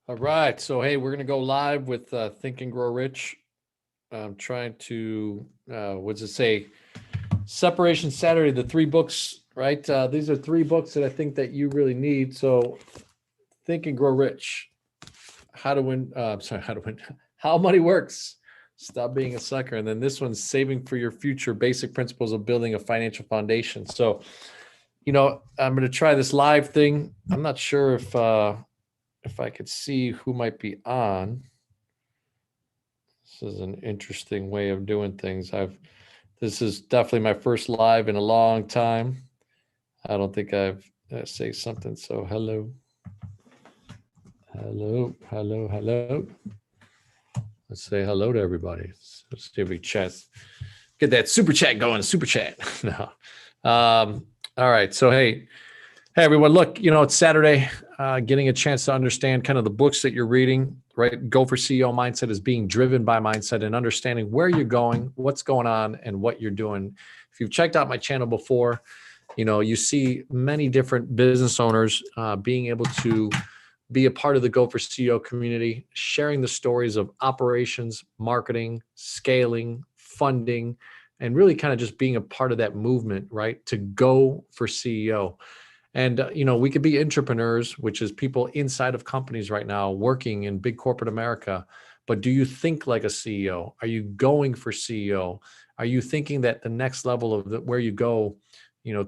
All right. So, hey, we're going to go live with Think and Grow Rich. I'm trying to, what's it say? Separation Saturday, the three books, right? These are three books that I think that you really need. So, Think and Grow Rich. How to win, sorry, how to win, how money works. Stop being a sucker. And then this one's Saving for Your Future, Basic Principles of Building a Financial Foundation. So, I'm going to try this live thing. I'm not sure if I could see who might be on. This is an interesting way of doing things. This is definitely my first live in a long time. I don't think I've say something. So hello. Let's say hello to everybody. Let's see if we chat. Get that super chat going. Super chat. No. All right. So hey everyone. Look, it's Saturday. Getting a chance to understand kind of the books that you're reading. Right, Go for CEO Mindset is being driven by mindset and understanding where you're going, what's going on, and what you're doing. If you've checked out my channel before, you see many different business owners being able to be a part of the Go for CEO community, sharing the stories of operations, marketing, scaling, funding, and really kind of just being a part of that movement, right? To go for CEO. And, we could be entrepreneurs, which is people inside of companies right now working in big corporate America. But do you think like a CEO? Are you going for CEO? Are you thinking that the next level of where you go,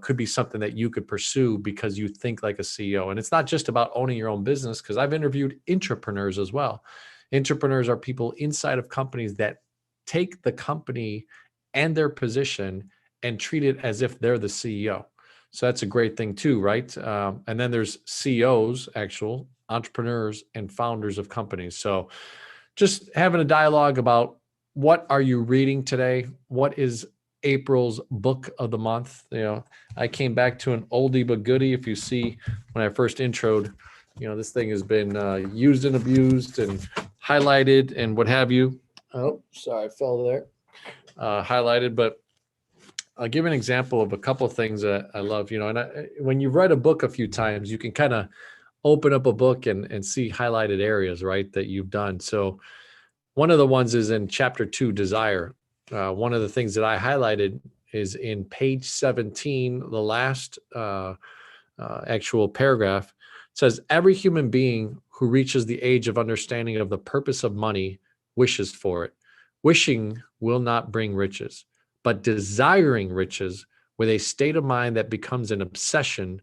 could be something that you could pursue because you think like a CEO? And it's not just about owning your own business, because I've interviewed entrepreneurs as well. Entrepreneurs are people inside of companies that take the company and their position and treat it as if they're the CEO. So that's a great thing too, right? And then there's CEOs, actual entrepreneurs and founders of companies. So just having a dialogue about what are you reading today? What is April's book of the month? I came back to an oldie but goodie. If you see when I first introed, this thing has been used and abused and highlighted and what have you. Oh, sorry, I fell there. Highlighted, but I'll give an example of a couple of things that I love, when you've read a book a few times, you can kind of open up a book and see highlighted areas, right, that you've done. So one of the ones is in chapter 2, desire. One of the things that I highlighted is in page 17, the last actual paragraph. It says, every human being who reaches the age of understanding of the purpose of money wishes for it. Wishing will not bring riches, but desiring riches with a state of mind that becomes an obsession,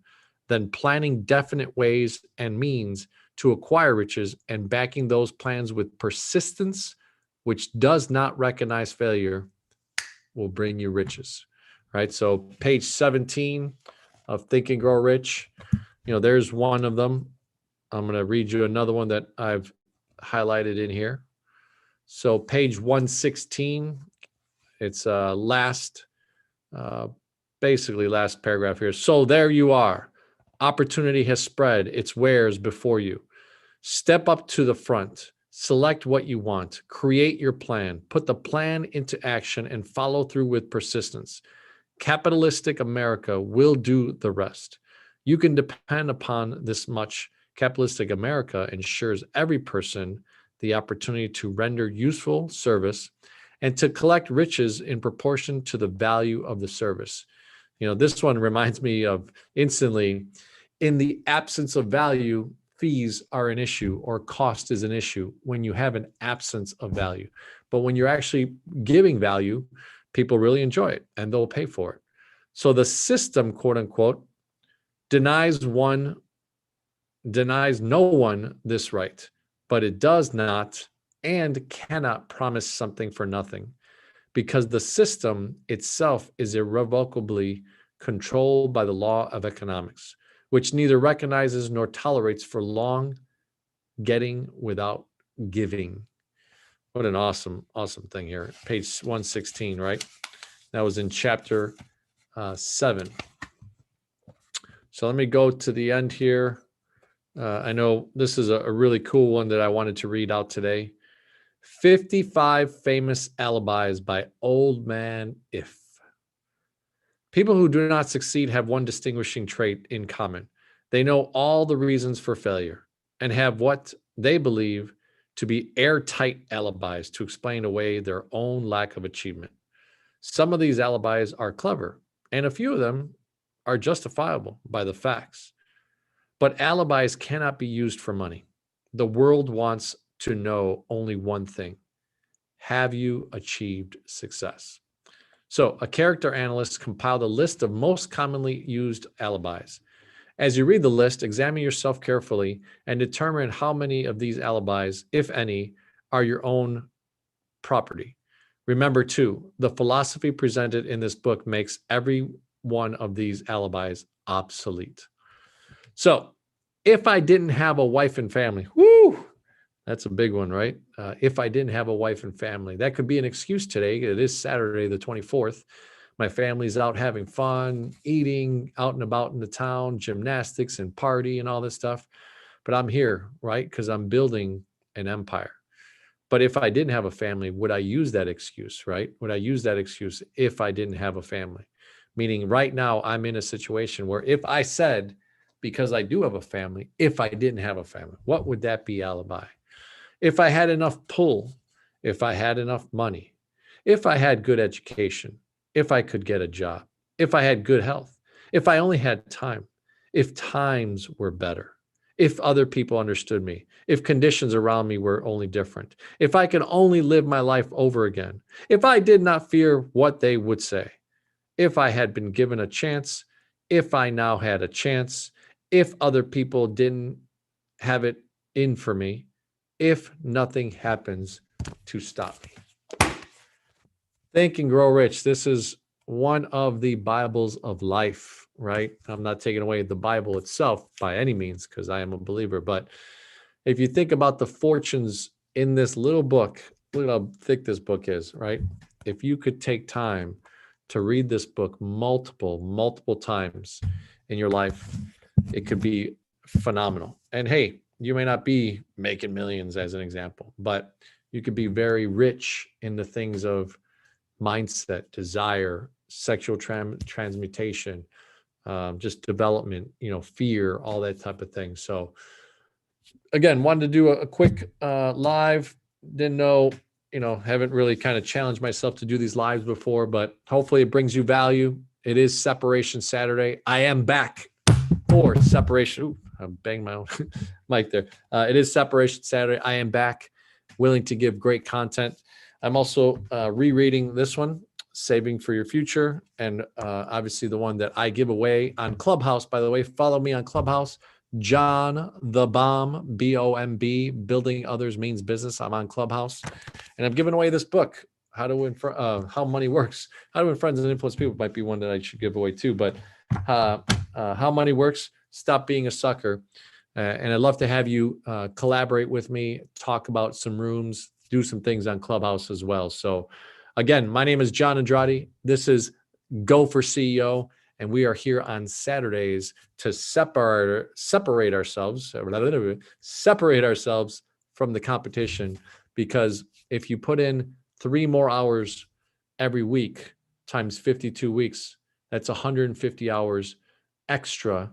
then planning definite ways and means to acquire riches and backing those plans with persistence, which does not recognize failure, will bring you riches, right? So page 17 of Think and Grow Rich, there's one of them. I'm going to read you another one that I've highlighted in here. So page 116, it's basically last paragraph here. So there you are. Opportunity has spread its wares before you. Step up to the front. Select what you want. Create your plan. Put the plan into action and follow through with persistence. Capitalistic America will do the rest. You can depend upon this much. Capitalistic America ensures every person the opportunity to render useful service and to collect riches in proportion to the value of the service. This one reminds me of instantly, in the absence of value, fees are an issue or cost is an issue when you have an absence of value. But when you're actually giving value, people really enjoy it and they'll pay for it. So the system, quote unquote, denies no one this right, but it does not and cannot promise something for nothing, because the system itself is irrevocably controlled by the law of economics, which neither recognizes nor tolerates for long getting without giving. What an awesome thing here. Page 116, right? That was in chapter 7. So let me go to the end here. I know this is a really cool one that I wanted to read out today. 55 famous alibis by Old Man If. People who do not succeed have one distinguishing trait in common. They know all the reasons for failure and have what they believe to be airtight alibis to explain away their own lack of achievement. Some of these alibis are clever, and a few of them are justifiable by the facts. But alibis cannot be used for money. The world wants to know only one thing: have you achieved success? So, a character analyst compiled a list of most commonly used alibis. As you read the list, examine yourself carefully and determine how many of these alibis, if any, are your own property. Remember, too, the philosophy presented in this book makes every one of these alibis obsolete. So, if I didn't have a wife and family, whoo, that's a big one, right? If I didn't have a wife and family, that could be an excuse today. It is Saturday, the 24th. My family's out having fun, eating, out and about in the town, gymnastics and party and all this stuff. But I'm here, right? Because I'm building an empire. But if I didn't have a family, would I use that excuse, right? Would I use that excuse if I didn't have a family? Meaning right now I'm in a situation where if I said, because I do have a family, if I didn't have a family, what would that be alibi? If I had enough pull, if I had enough money, if I had good education, if I could get a job, if I had good health, if I only had time, if times were better, if other people understood me, if conditions around me were only different, if I could only live my life over again, if I did not fear what they would say, if I had been given a chance, if I now had a chance, if other people didn't have it in for me, if nothing happens to stop me. Think and Grow Rich. This is one of the Bibles of life, right? I'm not taking away the Bible itself by any means because I am a believer. But if you think about the fortunes in this little book, look at how thick this book is, right? If you could take time to read this book multiple times in your life, it could be phenomenal. And hey, you may not be making millions as an example, but you could be very rich in the things of mindset, desire, sexual transmutation, just development, fear, all that type of thing. So again, wanted to do a quick live. Didn't know, haven't really kind of challenged myself to do these lives before, but hopefully it brings you value. It is Separation Saturday. I am back for Separation. Ooh, I banged my own mic there. It is Separation Saturday. I am back, willing to give great content. I'm also rereading this one, Saving for Your Future, and obviously the one that I give away on Clubhouse. By the way, follow me on Clubhouse. John the Bomb, B-O-M-B, Building Others Means Business. I'm on Clubhouse, and I'm giving away this book, How Money Works. How to Win Friends and Influence People might be one that I should give away too. But How Money Works, Stop Being a Sucker. And I'd love to have you collaborate with me, talk about some rooms, do some things on Clubhouse as well. So again, my name is John Andrade. This is Go for CEO. And we are here on Saturdays to separate ourselves from the competition. Because if you put in 3 more hours every week times 52 weeks, that's 150 hours extra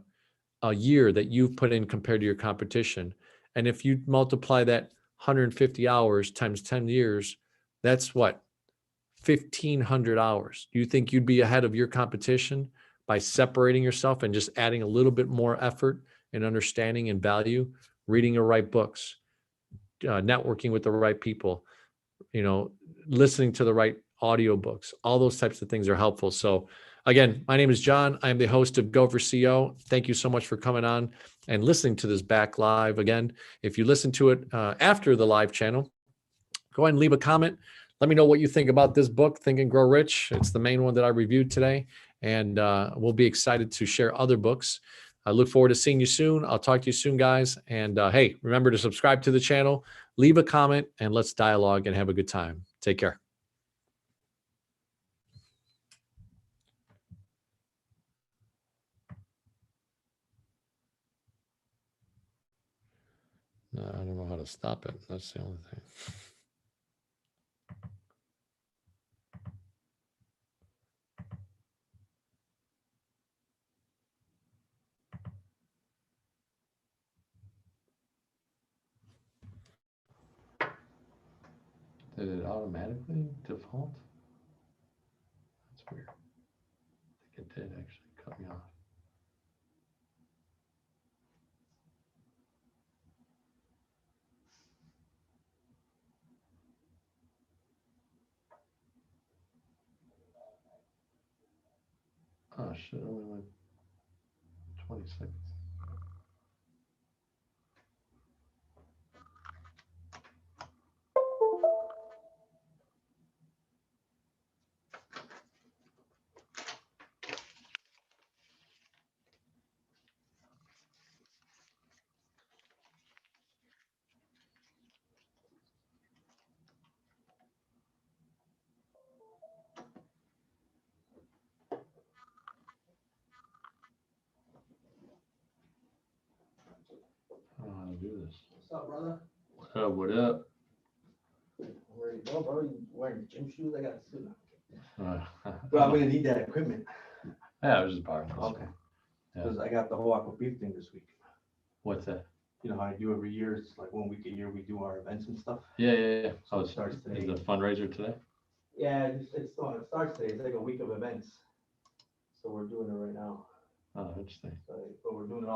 a year that you've put in compared to your competition. And if you multiply that 150 hours times 10 years, that's what? 1,500 hours. Do you think you'd be ahead of your competition by separating yourself and just adding a little bit more effort and understanding and value, reading the right books, networking with the right people, listening to the right audiobooks? All those types of things are helpful. So again, my name is John. I'm the host of Go for CEO. Thank you so much for coming on and listening to this back live. Again, if you listen to it after the live channel, go ahead and leave a comment. Let me know what you think about this book, Think and Grow Rich. It's the main one that I reviewed today, and we'll be excited to share other books. I look forward to seeing you soon. I'll talk to you soon, guys. And hey, remember to subscribe to the channel, leave a comment, and let's dialogue and have a good time. Take care. No, I don't know how to stop it. That's the only thing. Did it automatically default? That's weird. I think it did actually cut me off. Oh shit, only went 20 seconds. I don't know how to do this. What's up, brother? What up? Where you go, bro? You wearing gym shoes? I got a suit. Uh, Bro, I'm gonna need that equipment. yeah, I was just borrowing this. Okay. Yeah. Because I got the whole aqua beef thing this week. What's that? You know how I do every year? It's like 1 week a year we do our events and stuff. Yeah. Oh, It starts is today. the fundraiser today? Yeah, it starts today. It's like a week of events. So we're doing it right now. Oh, interesting. So, but we're doing it all.